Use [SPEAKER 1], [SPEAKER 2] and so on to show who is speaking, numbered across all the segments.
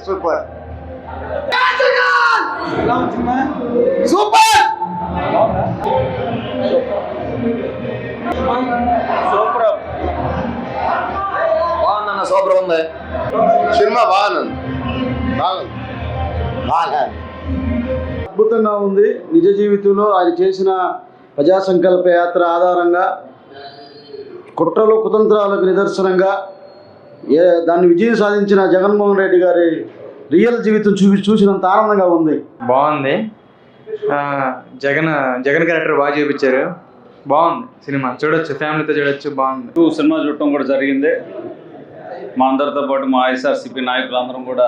[SPEAKER 1] Super super
[SPEAKER 2] బాగుందన్న, super ఉంది
[SPEAKER 1] cinema. బాగుంది
[SPEAKER 3] అద్భుతంగా ఉంది. నిజ జీవితంలో ఆయన చేసిన ప్రజా సంకల్ప యాత్ర ఆధారంగా కుట్రలు కుతంత్రాలకు నిదర్శనంగా దాన్ని విజయం సాధించిన జగన్మోహన్ రెడ్డి గారి రియల్ జీవితం చూసినంత ఆనందంగా ఉంది.
[SPEAKER 4] బాగుంది. జగన్ క్యారెక్టర్ బాగా చూపించారు. బాగుంది సినిమా, చూడొచ్చు, ఫ్యామిలీతో చూడొచ్చు. బాగుంది.
[SPEAKER 5] సినిమా చూడటం కూడా జరిగింది. మా అందరితో పాటు మా ఐఎస్ఆర్సీపీ నాయకులందరం కూడా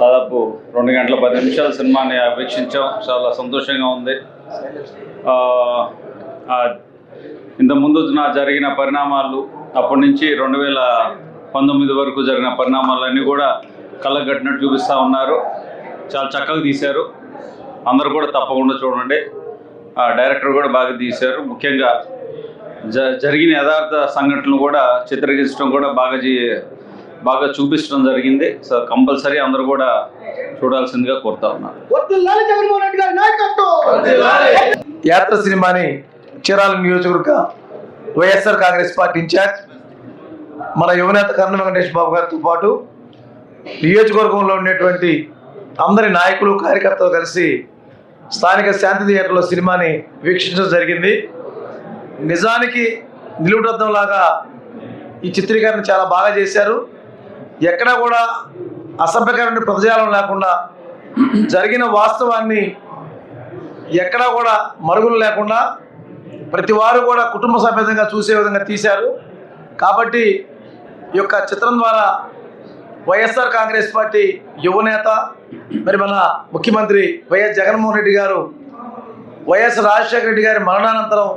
[SPEAKER 5] దాదాపు 2 గంటల 10 నిమిషాల సినిమాని వీక్షించాం. చాలా సంతోషంగా ఉంది. ఇంతకుముందు జరిగిన పరిణామాలు, అప్పటి నుంచి 2019 వరకు జరిగిన పరిణామాలన్నీ కూడా కళ్ళకు కట్టినట్టు చూపిస్తూ ఉన్నారు. చాలా చక్కగా తీశారు. అందరూ కూడా తప్పకుండా చూడండి. డైరెక్టర్ కూడా బాగా తీశారు. ముఖ్యంగా జరిగిన యథార్థ సంఘటనలు కూడా చిత్రీకరించడం కూడా బాగా చూపించడం జరిగింది. సో కంపల్సరీ అందరూ కూడా చూడాల్సిందిగా కోరుతా ఉన్నారు.
[SPEAKER 6] యాత్ర సినిమాని చీరాల నియోజకవర్గ వైఎస్ఆర్ కాంగ్రెస్ పార్టీ ఇన్ఛార్జ్ మన యువనేత కర్ణ వెంకటేష్ బాబు గారితో పాటు నియోజకవర్గంలో ఉండేటువంటి అందరి నాయకులు కార్యకర్తలు కలిసి స్థానిక శాంతి థియేటర్లో సినిమాని వీక్షించడం జరిగింది. నిజానికి నిలువుటద్దంలాగా ఈ చిత్రీకరణ చాలా బాగా చేశారు. ఎక్కడా కూడా అసభ్యకరమైన పదజాలం లేకుండా జరిగిన వాస్తవాన్ని ఎక్కడా కూడా మరుగులు లేకుండా ప్రతి వారు కూడా కుటుంబ సమేతంగా చూసే విధంగా తీశారు. కాబట్టి ఈ యొక్క చిత్రం ద్వారా వైఎస్ఆర్ కాంగ్రెస్ పార్టీ యువనేత మరి మన ముఖ్యమంత్రి వైఎస్ జగన్మోహన్ రెడ్డి గారు వైఎస్ రాజశేఖర రెడ్డి గారి మరణానంతరం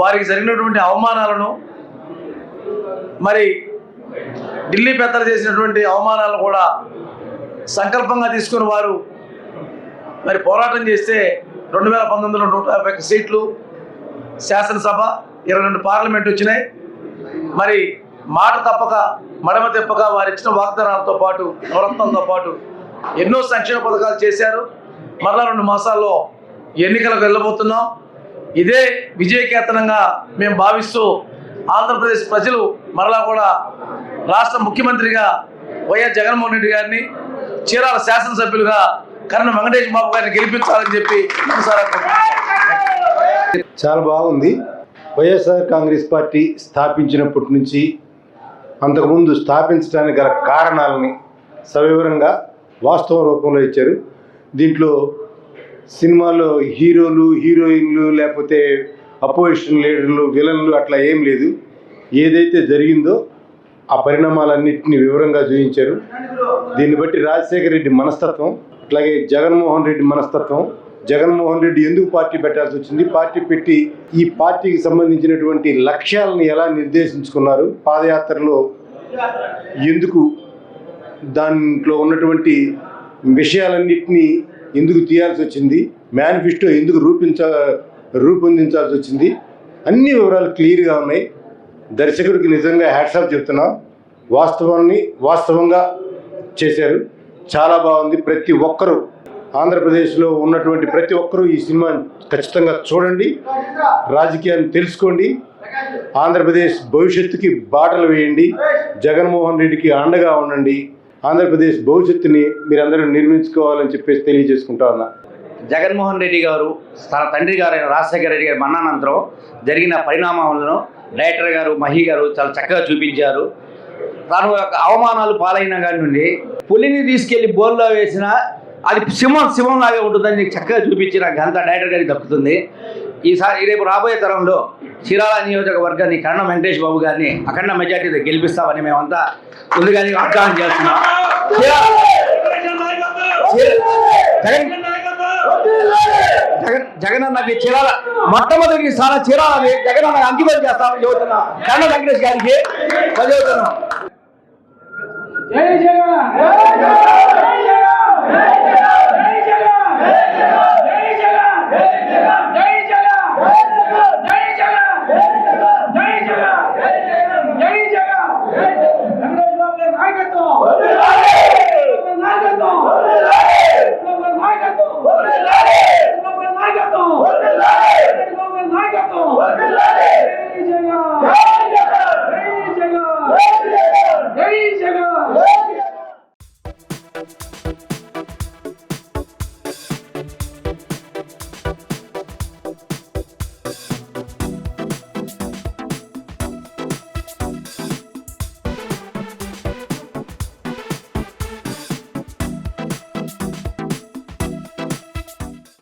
[SPEAKER 6] వారికి జరిగినటువంటి అవమానాలను, మరి ఢిల్లీ పెద్దలు చేసినటువంటి అవమానాలను కూడా సంకల్పంగా తీసుకుని వారు మరి పోరాటం చేస్తే 2019లో 151 సీట్లు, శాసనసభ, 22 పార్లమెంట్ వచ్చినాయి. మరి మాట తప్పక మడమ తెప్పక వారు ఇచ్చిన వాగ్దానాలతో పాటు నవరత్నాలతో పాటు ఎన్నో సంక్షేమ పథకాలు చేశారు. మరలా 2 మాసాల్లో ఎన్నికలకు వెళ్ళబోతున్నాం. ఇదే విజయకేతనంగా మేము భావిస్తూ ఆంధ్రప్రదేశ్ ప్రజలు మరలా కూడా రాష్ట్ర ముఖ్యమంత్రిగా వైఎస్ జగన్మోహన్ రెడ్డి గారిని, చీరాల శాసనసభ్యులుగా కర్ణ వెంకటేష్ బాబు గారిని గెలిపించాలని చెప్పి
[SPEAKER 3] చాలా బాగుంది. వైఎస్ఆర్ కాంగ్రెస్ పార్టీ స్థాపించినప్పటి నుంచి అంతకుముందు స్థాపించడానికి గల కారణాలని సవివరంగా వాస్తవ రూపంలో ఇచ్చారు. దీంట్లో సినిమాలో హీరోలు, హీరోయిన్లు, లేకపోతే అపోజిషన్ లీడర్లు, విలన్లు అట్లా ఏం లేదు. ఏదైతే జరిగిందో ఆ పరిణామాలన్నింటినీ వివరంగా చూపించారు. దీన్ని బట్టి రాజశేఖర రెడ్డి మనస్తత్వం, అట్లాగే జగన్మోహన్ రెడ్డి మనస్తత్వం, జగన్మోహన్ రెడ్డి ఎందుకు పార్టీ పెట్టాల్సి వచ్చింది, పార్టీ పెట్టి ఈ పార్టీకి సంబంధించినటువంటి లక్ష్యాలను ఎలా నిర్దేశించుకున్నారు, పాదయాత్రలో ఎందుకు దాంట్లో ఉన్నటువంటి విషయాలన్నింటినీ ఎందుకు తీయాల్సి వచ్చింది, మేనిఫెస్టో ఎందుకు రూపొందించాల్సి వచ్చింది, అన్ని వివరాలు క్లియర్గా ఉన్నాయి. దర్శకుడికి నిజంగా హ్యాట్సాప్ చెప్తున్నాం. వాస్తవంగా చేశారు. చాలా బాగుంది. ప్రతి ఒక్కరూ, ఆంధ్రప్రదేశ్లో ఉన్నటువంటి ప్రతి ఒక్కరూ ఈ సినిమా ఖచ్చితంగా చూడండి, రాజకీయాన్ని తెలుసుకోండి, ఆంధ్రప్రదేశ్ భవిష్యత్తుకి బాటలు వేయండి, జగన్మోహన్ రెడ్డికి అండగా ఉండండి, ఆంధ్రప్రదేశ్ భవిష్యత్తుని మీరందరూ నిర్మించుకోవాలని చెప్పేసి తెలియజేసుకుంటా ఉన్నా.
[SPEAKER 2] జగన్మోహన్ రెడ్డి గారు తన తండ్రి గారైన రాజశేఖర రెడ్డి గారి మరణానంతరం జరిగిన పరిణామాలను డైరెక్టర్ గారు మహి గారు చాలా చక్కగా చూపించారు. తాను అవమానాలు పాలైన కాడి నుండి పులిని తీసుకెళ్లి బోల్లో వేసిన అది సింహం లాగే ఉంటుందని చక్కగా చూపించిన ఘనత డైరెక్టర్ గారికి దక్కుతుంది. ఈసారి రేపు రాబోయే తరంలో చీరాల నియోజకవర్గాన్ని కర్ణ వెంకటేష్ బాబు గారిని అఖండ మెజార్టీతో గెలిపిస్తామని మేమంతా ముందుగానే వాగ్దానం చేస్తున్నాం. జగనన్నకి చీరాల మొట్టమొదటి స్థానం చీరాలని జగనన్న అంకితం చేస్తామని చెబుతున్నాం. కర్ణ వెంకటేష్ గారికి చదువుతున్నాం. జై జగన్.